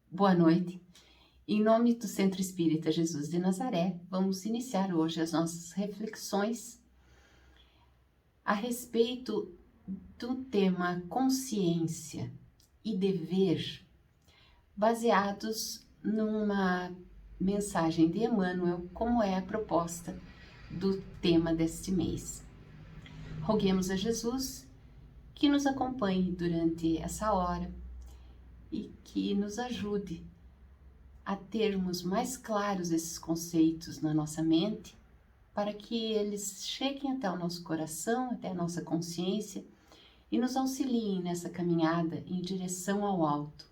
Boa noite. Em nome do Centro Espírita Jesus de Nazaré, vamos iniciar hoje as nossas reflexões a respeito do tema consciência e dever, baseados numa mensagem de Emmanuel, como é a proposta do tema deste mês. Roguemos a Jesus que nos acompanhe durante essa hora e que nos ajude a termos mais claros esses conceitos na nossa mente, para que eles cheguem até o nosso coração, até a nossa consciência e nos auxiliem nessa caminhada em direção ao alto.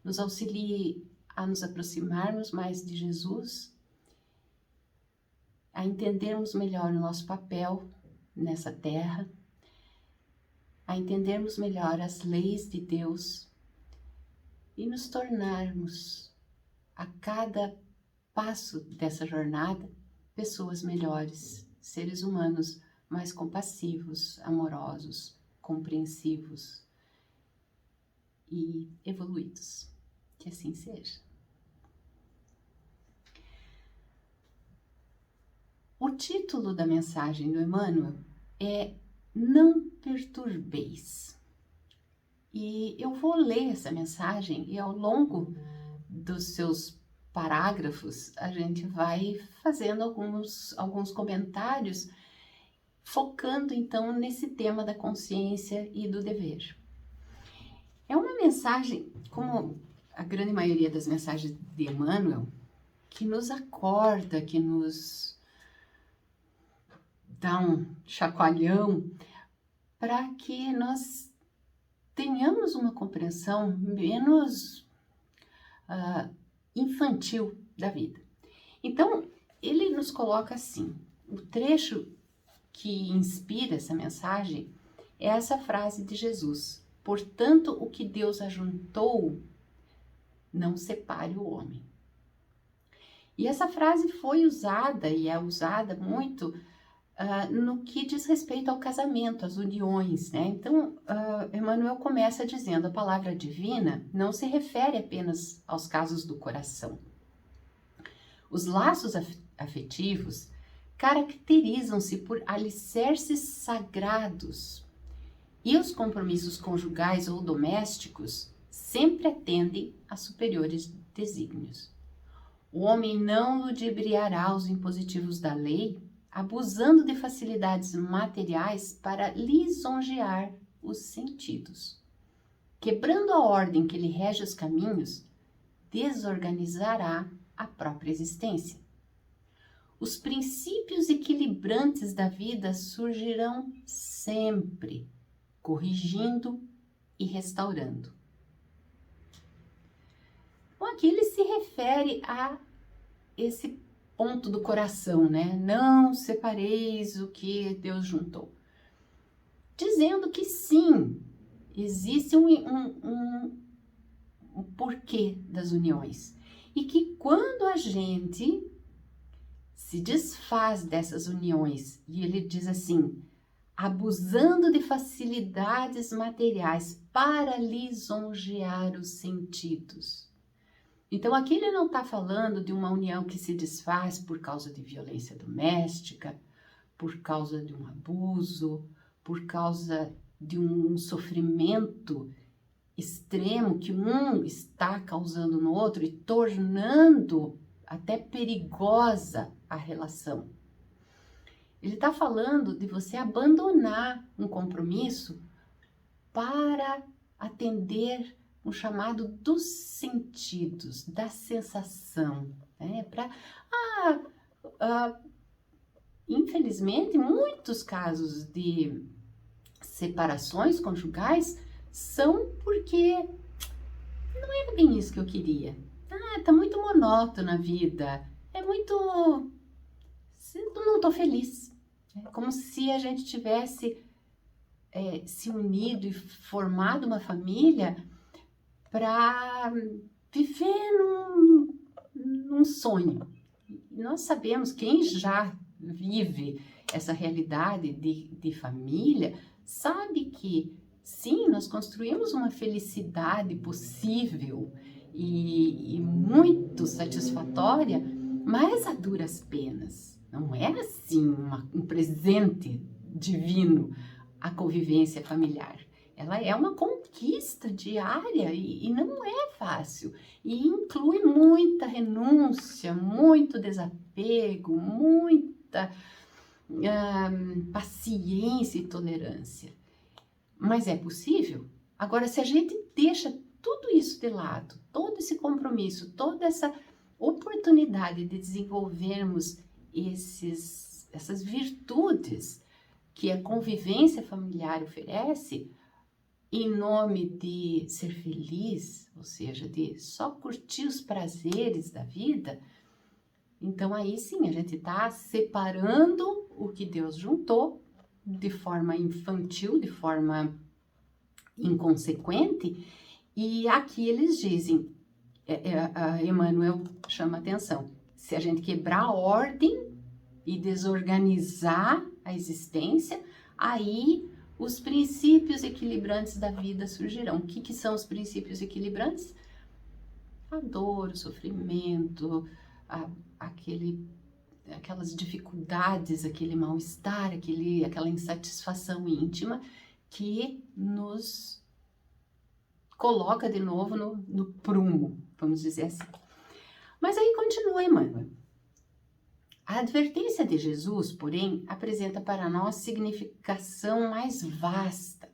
Nos auxilie a nos aproximarmos mais de Jesus, a entendermos melhor o nosso papel nessa terra, a entendermos melhor as leis de Deus e nos tornarmos, a cada passo dessa jornada, pessoas melhores, seres humanos mais compassivos, amorosos, compreensivos e evoluídos. Que assim seja. O título da mensagem do Emmanuel é Não Perturbeis. E eu vou ler essa mensagem e ao longo dos seus parágrafos a gente vai fazendo alguns comentários, focando então nesse tema da consciência e do dever. É uma mensagem, como a grande maioria das mensagens de Emmanuel, que nos acorda, que nos dá um chacoalhão para que nós tenhamos uma compreensão menos infantil da vida. Então, ele nos coloca assim, o trecho que inspira essa mensagem é essa frase de Jesus: portanto, o que Deus ajuntou, não separe o homem. E essa frase foi usada e é usada muito no que diz respeito ao casamento, às uniões, né? Então, Emmanuel começa dizendo: a palavra divina não se refere apenas aos casos do coração. Os laços afetivos caracterizam-se por alicerces sagrados e os compromissos conjugais ou domésticos sempre atendem a superiores desígnios. O homem não ludibriará os impositivos da lei, abusando de facilidades materiais para lisonjear os sentidos. Quebrando a ordem que lhe rege os caminhos, desorganizará a própria existência. Os princípios equilibrantes da vida surgirão sempre, corrigindo e restaurando. Bom, aqui ele se refere a esse ponto do coração, né? Não separeis o que Deus juntou. Dizendo que sim, existe um porquê das uniões. E que quando a gente se desfaz dessas uniões, e ele diz assim, abusando de facilidades materiais para lisonjear os sentidos. Então, aqui ele não está falando de uma união que se desfaz por causa de violência doméstica, por causa de um abuso, por causa de um sofrimento extremo que um está causando no outro e tornando até perigosa a relação. Ele está falando de você abandonar um compromisso para atender um chamado dos sentidos, da sensação, né? Infelizmente, muitos casos de separações conjugais são porque não era bem isso que eu queria. Tá muito monótono a vida, não tô feliz. É como se a gente tivesse se unido e formado uma família para viver num sonho. Nós sabemos, quem já vive essa realidade de família, sabe que sim, nós construímos uma felicidade possível e muito satisfatória, mas a duras penas. Não é assim um presente divino a convivência familiar. Ela é uma conquista diária e não é fácil. E inclui muita renúncia, muito desapego, muita paciência e tolerância. Mas é possível? Agora, se a gente deixa tudo isso de lado, todo esse compromisso, toda essa oportunidade de desenvolvermos essas virtudes que a convivência familiar oferece, em nome de ser feliz, ou seja, de só curtir os prazeres da vida, então aí sim a gente está separando o que Deus juntou de forma infantil, de forma inconsequente, e aqui eles dizem, Emmanuel chama atenção, se a gente quebrar a ordem e desorganizar a existência, aí os princípios equilibrantes da vida surgirão. O que são os princípios equilibrantes? A dor, o sofrimento, aquelas dificuldades, aquele mal-estar, aquela insatisfação íntima que nos coloca de novo no prumo, vamos dizer assim. Mas aí continua Emmanuel. A advertência de Jesus, porém, apresenta para nós significação mais vasta.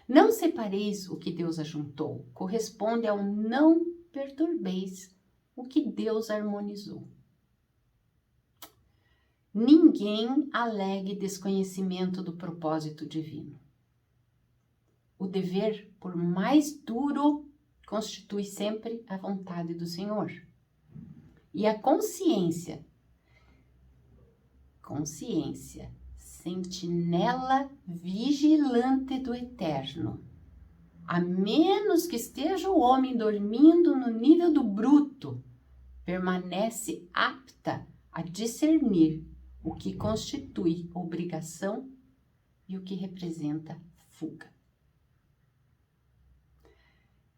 Não separeis o que Deus ajuntou, corresponde ao não perturbeis o que Deus harmonizou. Ninguém alegue desconhecimento do propósito divino. O dever, por mais duro, constitui sempre a vontade do Senhor. E a consciência, sentinela vigilante do eterno, a menos que esteja o homem dormindo no nível do bruto, permanece apta a discernir o que constitui obrigação e o que representa fuga.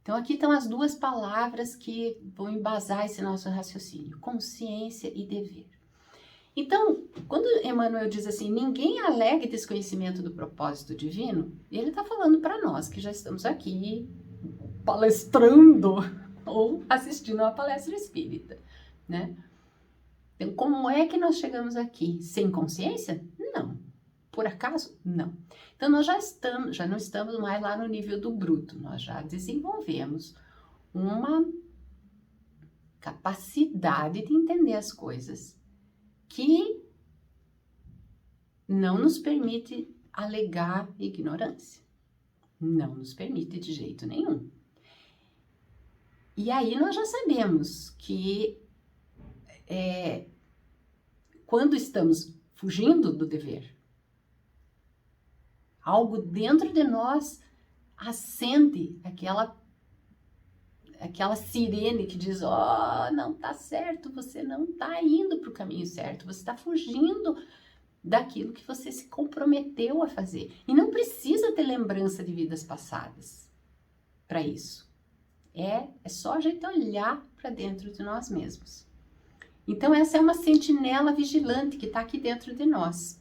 Então aqui estão as duas palavras que vão embasar esse nosso raciocínio, consciência e dever. Então, quando Emmanuel diz assim, ninguém alegue desconhecimento do propósito divino, ele está falando para nós que já estamos aqui palestrando ou assistindo a uma palestra espírita, né? Então, como é que nós chegamos aqui? Sem consciência? Não. Por acaso? Não. Então, nós já não estamos mais lá no nível do bruto, nós já desenvolvemos uma capacidade de entender as coisas que não nos permite alegar ignorância. Não nos permite de jeito nenhum. E aí nós já sabemos que quando estamos fugindo do dever, algo dentro de nós acende aquela sirene que diz, não tá certo, você não tá indo para o caminho certo, você está fugindo daquilo que você se comprometeu a fazer. E não precisa ter lembrança de vidas passadas para isso. É só a gente olhar para dentro de nós mesmos. Então essa é uma sentinela vigilante que está aqui dentro de nós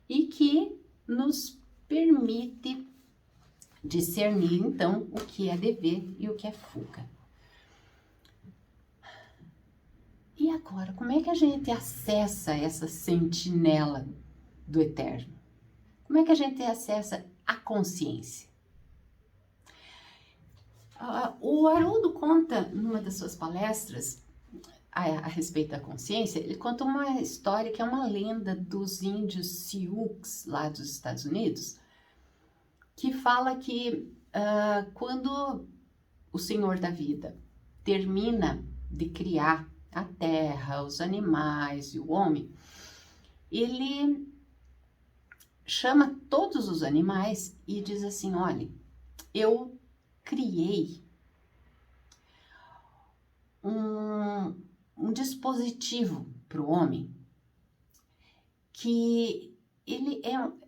e que nos permite discernir, então, o que é dever e o que é fuga. E agora, como é que a gente acessa essa sentinela do eterno? Como é que a gente acessa a consciência? O Haroldo conta, numa das suas palestras, a respeito da consciência, ele conta uma história que é uma lenda dos índios Sioux, lá dos Estados Unidos, que fala que quando o Senhor da vida termina de criar a terra, os animais e o homem, ele chama todos os animais e diz assim, olha, eu criei um dispositivo para o homem que ele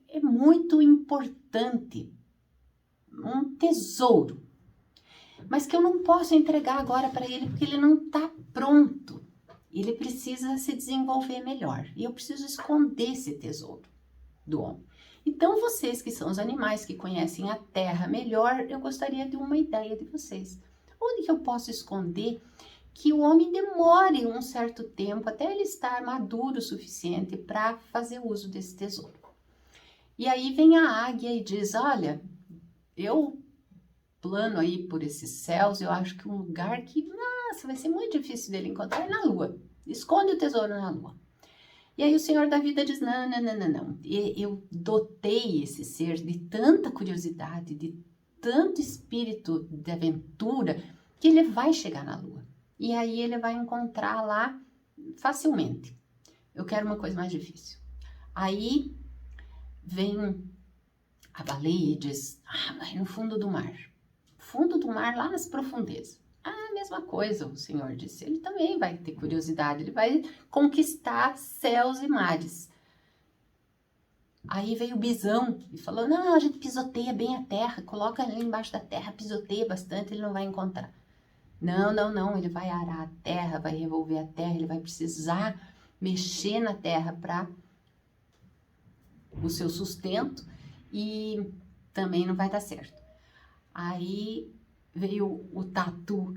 é muito importante, um tesouro, mas que eu não posso entregar agora para ele porque ele não está pronto. Ele precisa se desenvolver melhor e eu preciso esconder esse tesouro do homem. Então, vocês que são os animais que conhecem a terra melhor, eu gostaria de uma ideia de vocês. Onde que eu posso esconder que o homem demore um certo tempo até ele estar maduro o suficiente para fazer uso desse tesouro? E aí vem a águia e diz, olha, eu plano aí por esses céus, eu acho que um lugar que, nossa, vai ser muito difícil dele encontrar é na lua. Esconde o tesouro na lua. E aí o Senhor da vida diz, não, não, não, não, não. Eu dotei esse ser de tanta curiosidade, de tanto espírito de aventura, que ele vai chegar na lua. E aí ele vai encontrar lá facilmente. Eu quero uma coisa mais difícil. Aí vem a baleia e diz, vai no fundo do mar. Fundo do mar, lá nas profundezas. Mesma coisa, o Senhor disse. Ele também vai ter curiosidade, ele vai conquistar céus e mares. Aí veio o bisão e falou, não, a gente pisoteia bem a terra, coloca ali embaixo da terra, pisoteia bastante, ele não vai encontrar. Não, não, não, ele vai arar a terra, vai revolver a terra, ele vai precisar mexer na terra para o seu sustento e também não vai dar certo. Aí veio o tatu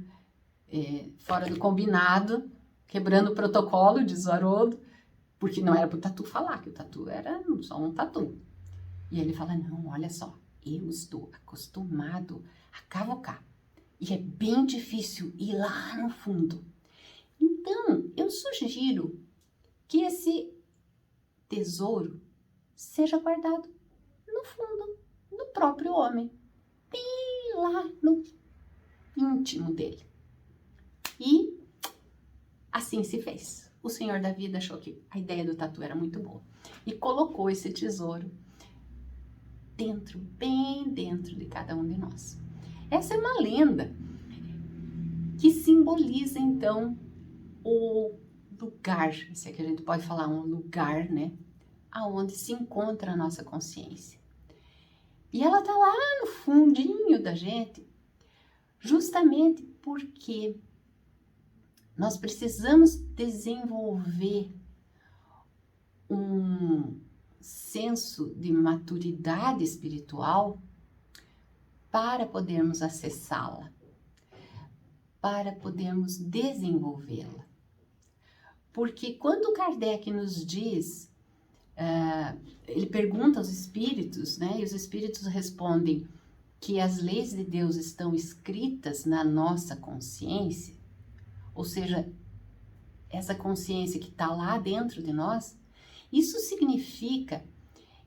fora do combinado, quebrando o protocolo, diz o Haroldo, porque não era para o tatu falar, que o tatu era só um tatu. E ele fala, não, olha só, eu estou acostumado a cavocar. E é bem difícil ir lá no fundo. Então, eu sugiro que esse tesouro seja guardado no fundo, no próprio homem. Bem lá no íntimo dele. E assim se fez. O Senhor da vida achou que a ideia do tatu era muito boa. E colocou esse tesouro dentro, bem dentro de cada um de nós. Essa é uma lenda que simboliza, então, o lugar, se é que a gente pode falar um lugar, né? Aonde se encontra a nossa consciência. E ela tá lá no fundinho da gente, justamente porque nós precisamos desenvolver um senso de maturidade espiritual para podermos acessá-la, para podermos desenvolvê-la. Porque quando Kardec nos diz, ele pergunta aos espíritos, né, e os espíritos respondem que as leis de Deus estão escritas na nossa consciência, ou seja, essa consciência que está lá dentro de nós, isso significa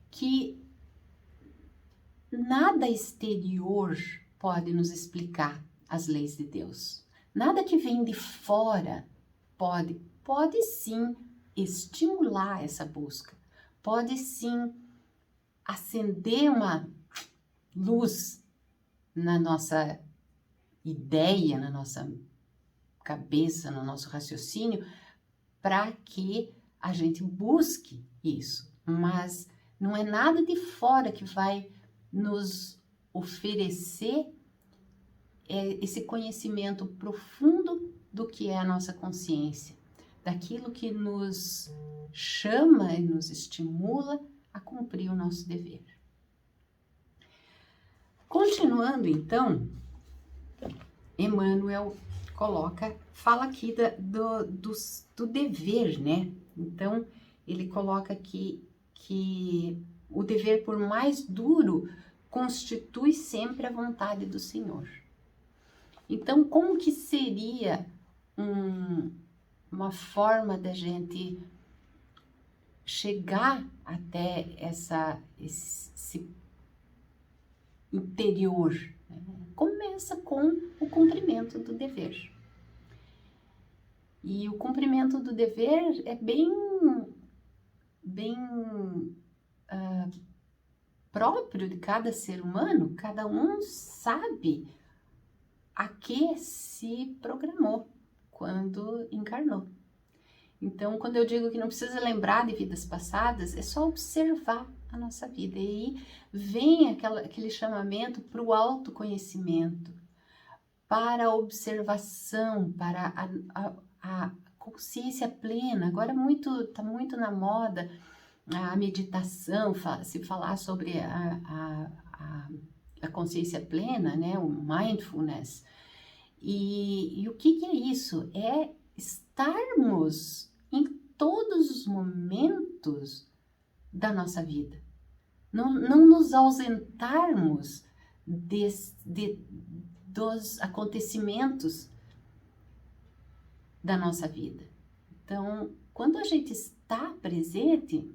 que nada exterior pode nos explicar as leis de Deus. Nada que vem de fora pode sim estimular essa busca, pode sim acender uma luz na nossa ideia, na nossa cabeça, no nosso raciocínio, para que a gente busque isso. Mas não é nada de fora que vai nos oferecer esse conhecimento profundo do que é a nossa consciência, daquilo que nos chama e nos estimula a cumprir o nosso dever. Continuando, então, Emmanuel fala aqui do dever, né? Então, ele coloca aqui que o dever, por mais duro, constitui sempre a vontade do Senhor. Então, como que seria uma forma da gente chegar até esse interior? Né? Começa com o cumprimento do dever. E o cumprimento do dever é bem próprio de cada ser humano. Cada um sabe a que se programou quando encarnou. Então, quando eu digo que não precisa lembrar de vidas passadas, é só observar a nossa vida. E aí vem aquele chamamento para o autoconhecimento, para a observação, para a consciência plena. Agora está muito na moda a meditação, se falar sobre a consciência plena, né? O mindfulness. E o que é isso? É estarmos em todos os momentos da nossa vida. Não nos ausentarmos dos acontecimentos da nossa vida. Então, quando a gente está presente,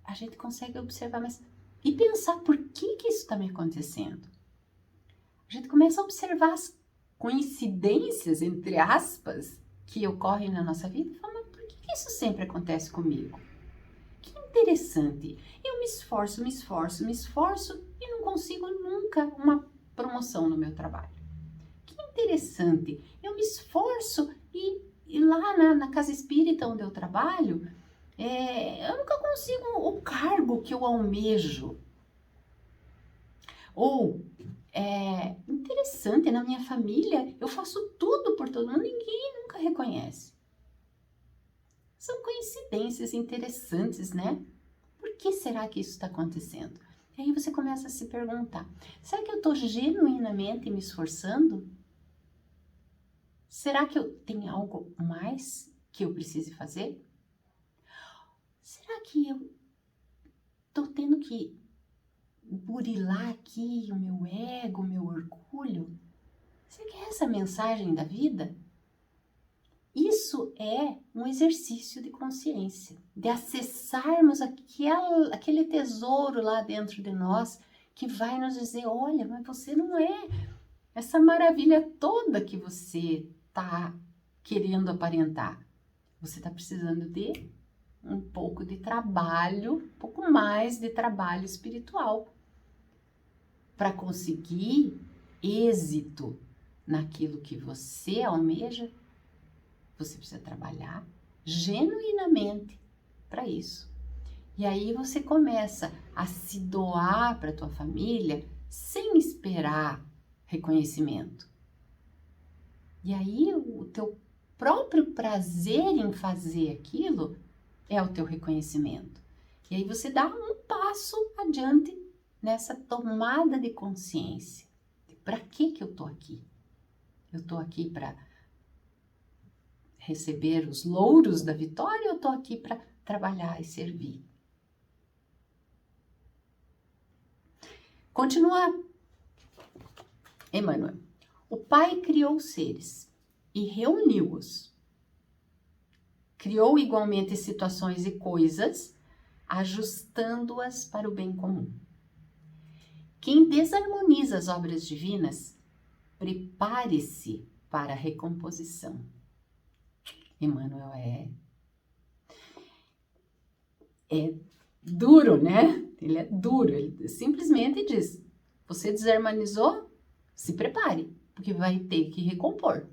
a gente consegue observar e pensar por que isso está me acontecendo. A gente começa a observar as coincidências, entre aspas, que ocorrem na nossa vida e fala, mas por que isso sempre acontece comigo? Que interessante. Eu me esforço e não consigo nunca uma promoção no meu trabalho. Que interessante. Eu me esforço e lá na casa espírita onde eu trabalho, eu nunca consigo o cargo que eu almejo. Ou, interessante, na minha família eu faço tudo por todo mundo, ninguém nunca reconhece. São coincidências interessantes, né? Por que será que isso está acontecendo? E aí você começa a se perguntar, será que eu estou genuinamente me esforçando? Será que eu tenho algo mais que eu precise fazer? Será que eu estou tendo que burilar aqui o meu ego, o meu orgulho? Será que é essa a mensagem da vida? Isso é um exercício de consciência, de acessarmos aquele tesouro lá dentro de nós que vai nos dizer, olha, mas você não é essa maravilha toda que você está querendo aparentar. Você está precisando de um pouco de trabalho, um pouco mais de trabalho espiritual para conseguir êxito naquilo que você almeja. Você precisa trabalhar genuinamente para isso. E aí você começa a se doar para a tua família sem esperar reconhecimento. E aí o teu próprio prazer em fazer aquilo é o teu reconhecimento. E aí você dá um passo adiante nessa tomada de consciência. Para que eu tô aqui? Eu tô aqui para receber os louros da vitória, eu tô aqui para trabalhar e servir. Continua Emmanuel. O Pai criou os seres e reuniu-os. Criou igualmente situações e coisas, ajustando-as para o bem comum. Quem desarmoniza as obras divinas, prepare-se para a recomposição. Emmanuel é duro, né? Ele é duro, ele simplesmente diz, você desarmonizou, se prepare, porque vai ter que recompor.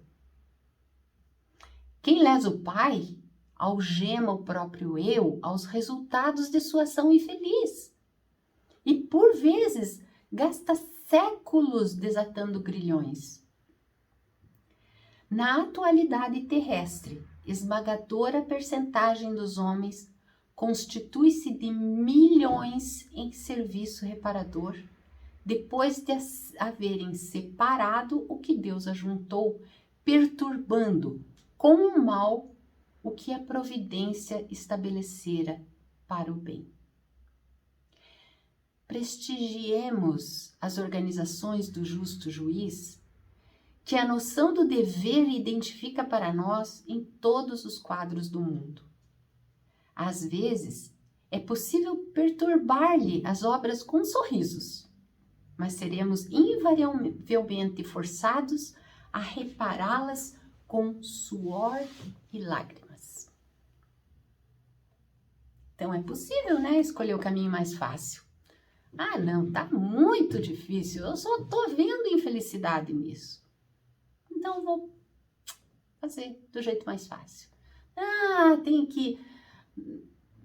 Quem lesa o Pai, algema o próprio eu aos resultados de sua ação infeliz. E, por vezes, gasta séculos desatando grilhões. Na atualidade terrestre, esmagadora percentagem dos homens constitui-se de milhões em serviço reparador, depois de haverem separado o que Deus ajuntou, perturbando com o mal o que a providência estabelecera para o bem. Prestigiemos as organizações do justo juiz, que a noção do dever identifica para nós em todos os quadros do mundo. Às vezes, é possível perturbar-lhe as obras com sorrisos, mas seremos invariavelmente forçados a repará-las com suor e lágrimas. Então, é possível, né, escolher o caminho mais fácil. Ah, não, tá muito difícil, eu só tô vendo infelicidade nisso. Então, vou fazer do jeito mais fácil. Ah, tem que...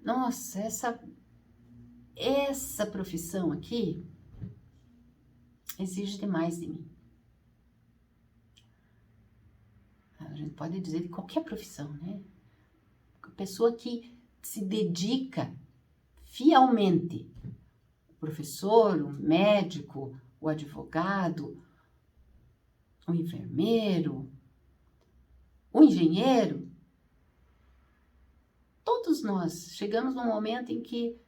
Nossa, essa profissão aqui exige demais de mim. a gente pode dizer de qualquer profissão, né? A pessoa que se dedica fielmente, o professor, o médico, o advogado, o enfermeiro, o engenheiro, todos nós chegamos num momento em que,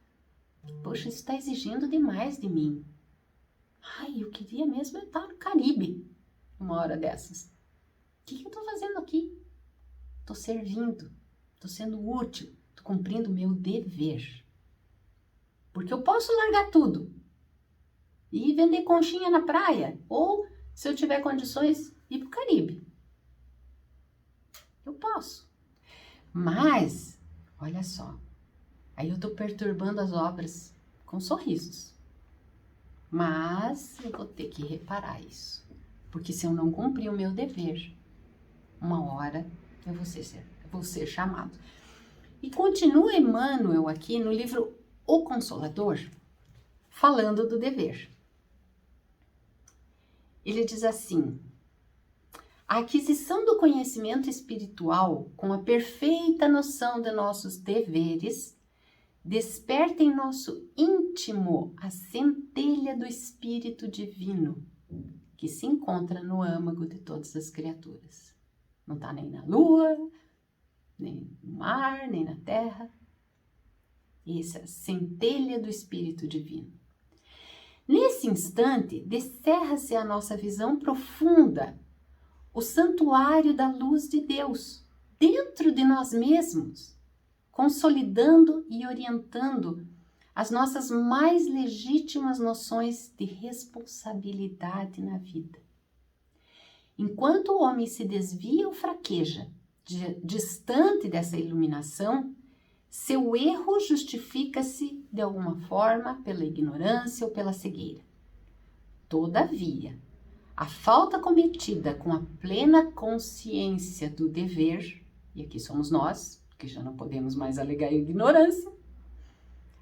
poxa, isso está exigindo demais de mim. Ai, eu queria mesmo estar no Caribe uma hora dessas. O que eu estou fazendo aqui? Estou servindo, estou sendo útil, estou cumprindo o meu dever. Porque eu posso largar tudo e vender conchinha na praia, ou, se eu tiver condições, ir para o Caribe. Eu posso. Mas, olha só, aí eu estou perturbando as obras com sorrisos. Mas eu vou ter que reparar isso. Porque se eu não cumprir o meu dever, uma hora eu vou ser chamado. E continua Emmanuel aqui no livro O Consolador, falando do dever. Ele diz assim: a aquisição do conhecimento espiritual com a perfeita noção de nossos deveres desperta em nosso íntimo a centelha do Espírito Divino, que se encontra no âmago de todas as criaturas. Não está nem na lua, nem no mar, nem na terra. Essa é a centelha do Espírito Divino. Nesse instante, descerra-se a nossa visão profunda, o santuário da luz de Deus, dentro de nós mesmos, consolidando e orientando as nossas mais legítimas noções de responsabilidade na vida. Enquanto o homem se desvia ou fraqueja, distante dessa iluminação, seu erro justifica-se de alguma forma pela ignorância ou pela cegueira. Todavia, a falta cometida com a plena consciência do dever, e aqui somos nós, que já não podemos mais alegar ignorância,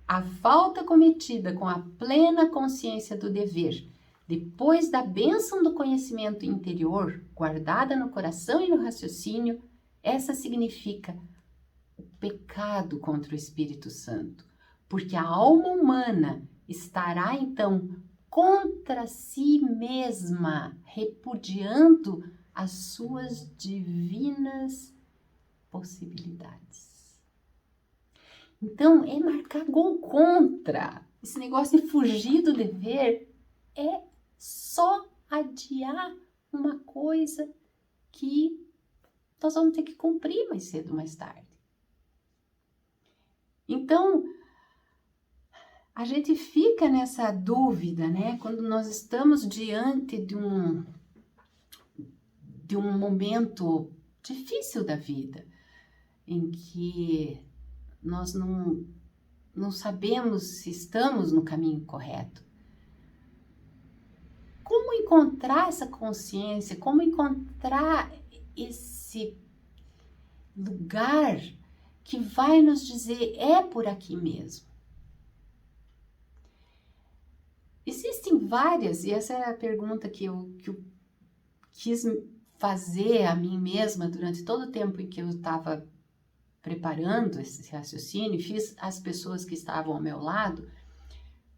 a falta cometida com a plena consciência do dever, depois da bênção do conhecimento interior, guardada no coração e no raciocínio, essa significa o pecado contra o Espírito Santo, porque a alma humana estará então contra si mesma, repudiando as suas divinas possibilidades. Então, é marcar gol contra. Esse negócio de fugir do dever é só adiar uma coisa que nós vamos ter que cumprir mais cedo ou mais tarde. Então, a gente fica nessa dúvida, né? Quando nós estamos diante de um momento difícil da vida, em que nós não sabemos se estamos no caminho correto. Como encontrar essa consciência? Como encontrar esse lugar que vai nos dizer, é por aqui mesmo? Existem várias, e essa era a pergunta que eu quis fazer a mim mesma durante todo o tempo em que eu estava preparando esse raciocínio, fiz as pessoas que estavam ao meu lado.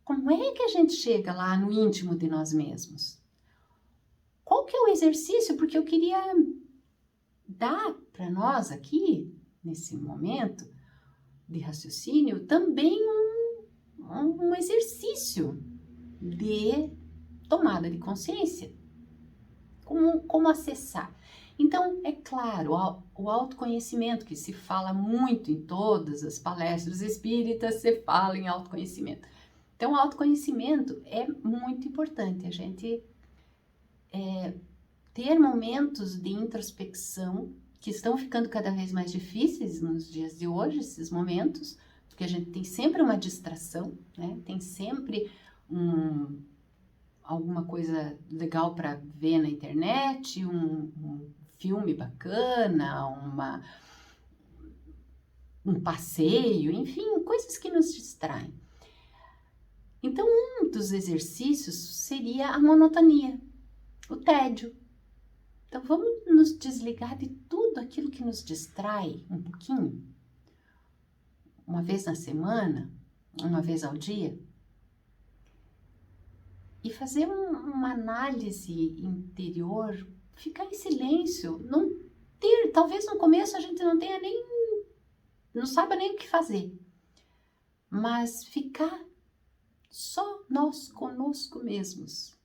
Como é que a gente chega lá no íntimo de nós mesmos? Qual que é o exercício? Porque eu queria dar para nós aqui, nesse momento de raciocínio, também um exercício de tomada de consciência. Como acessar? Então, é claro, o autoconhecimento, que se fala muito em todas as palestras espíritas, se fala em autoconhecimento. Então, o autoconhecimento é muito importante, a gente ter momentos de introspecção, que estão ficando cada vez mais difíceis nos dias de hoje, esses momentos, porque a gente tem sempre uma distração, né? Tem sempre alguma coisa legal para ver na internet, um filme bacana, um passeio, enfim, coisas que nos distraem. Então, um dos exercícios seria a monotonia, o tédio. Então, vamos nos desligar de tudo aquilo que nos distrai um pouquinho, uma vez na semana, uma vez ao dia, e fazer uma análise interior, ficar em silêncio, talvez no começo a gente não saiba nem o que fazer, mas ficar só nós conosco mesmos,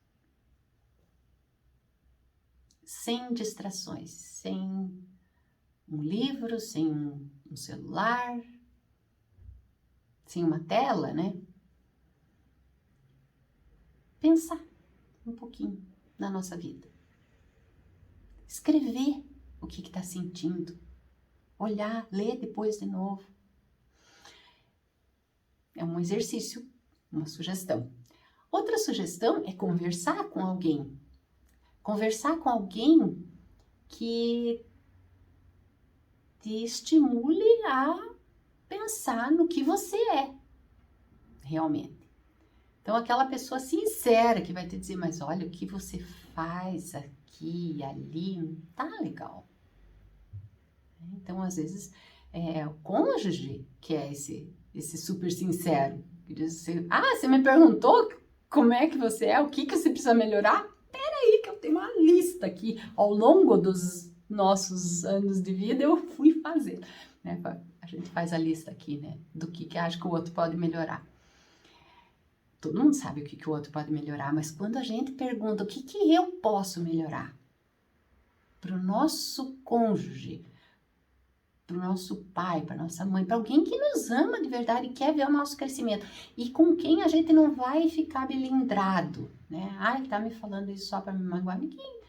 sem distrações, sem um livro, sem um celular, sem uma tela, né? Pensar um pouquinho na nossa vida. Escrever o que está sentindo. Olhar, ler depois de novo. É um exercício, uma sugestão. Outra sugestão é conversar com alguém. Conversar com alguém que te estimule a pensar no que você é, realmente. Então, aquela pessoa sincera que vai te dizer, mas olha, o que você faz aqui e ali não tá legal. Então, às vezes, é o cônjuge que é esse super sincero. Que diz assim, você me perguntou como é que você é, o que você precisa melhorar? Peraí, que eu tenho uma lista aqui. Ao longo dos nossos anos de vida, eu fui fazer. Né? A gente faz a lista aqui, né? Do que acha que o outro pode melhorar. Todo mundo sabe o que o outro pode melhorar, mas quando a gente pergunta o que eu posso melhorar para o nosso cônjuge, para o nosso pai, para nossa mãe, para alguém que nos ama de verdade e quer ver o nosso crescimento e com quem a gente não vai ficar melindrado, né? Tá me falando isso só para me magoar. Ninguém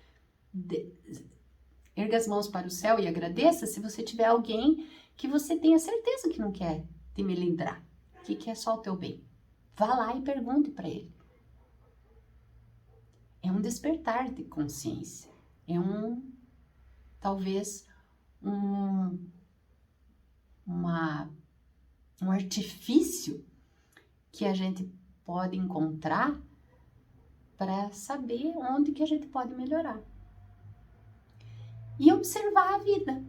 erga as mãos para o céu e agradeça se você tiver alguém que você tenha certeza que não quer te melindrar, que quer só o teu bem. Vá lá e pergunte para ele. É um despertar de consciência. É talvez um artifício que a gente pode encontrar para saber onde que a gente pode melhorar. E observar a vida.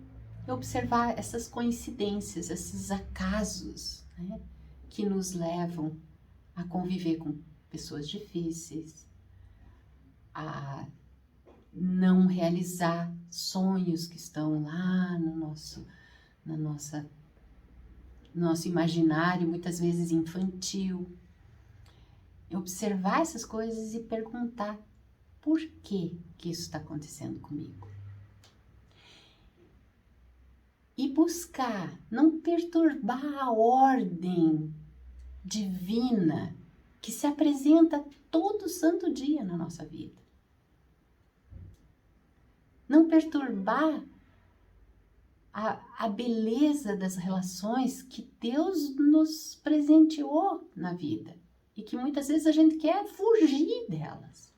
Observar essas coincidências, esses acasos, né, que nos levam a conviver com pessoas difíceis, a não realizar sonhos que estão lá no nosso imaginário, muitas vezes infantil. Observar essas coisas e perguntar por que isso está acontecendo comigo. E buscar não perturbar a ordem divina que se apresenta todo santo dia na nossa vida. Não perturbar a beleza das relações que Deus nos presenteou na vida e que muitas vezes a gente quer fugir delas.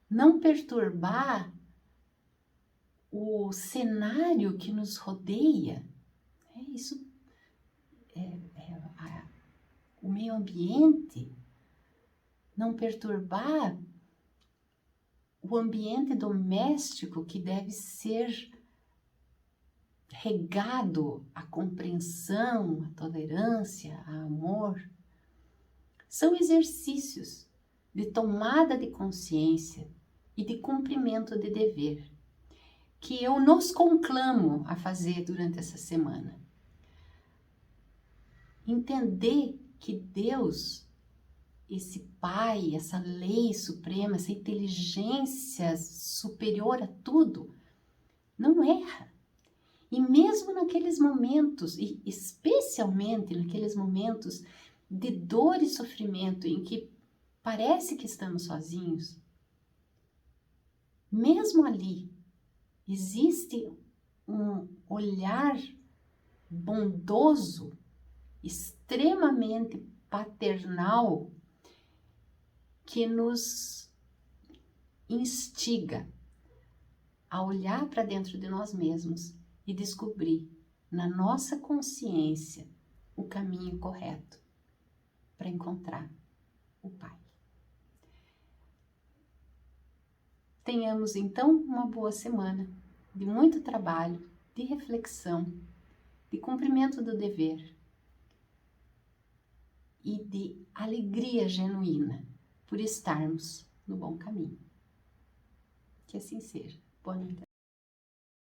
Não perturbar o cenário que nos rodeia. O meio ambiente. Não perturbar o ambiente doméstico que deve ser regado à compreensão, à tolerância, a amor. São exercícios de tomada de consciência e de cumprimento de dever que eu nos conclamo a fazer durante essa semana. Entender que Deus, esse Pai, essa lei suprema, essa inteligência superior a tudo, não erra. E mesmo naqueles momentos, e especialmente naqueles momentos de dor e sofrimento em que parece que estamos sozinhos, mesmo ali existe um olhar bondoso, extremamente paternal, que nos instiga a olhar para dentro de nós mesmos e descobrir na nossa consciência o caminho correto para encontrar o Pai. Tenhamos então uma boa semana de muito trabalho, de reflexão, de cumprimento do dever e de alegria genuína por estarmos no bom caminho. Que assim seja. Boa noite.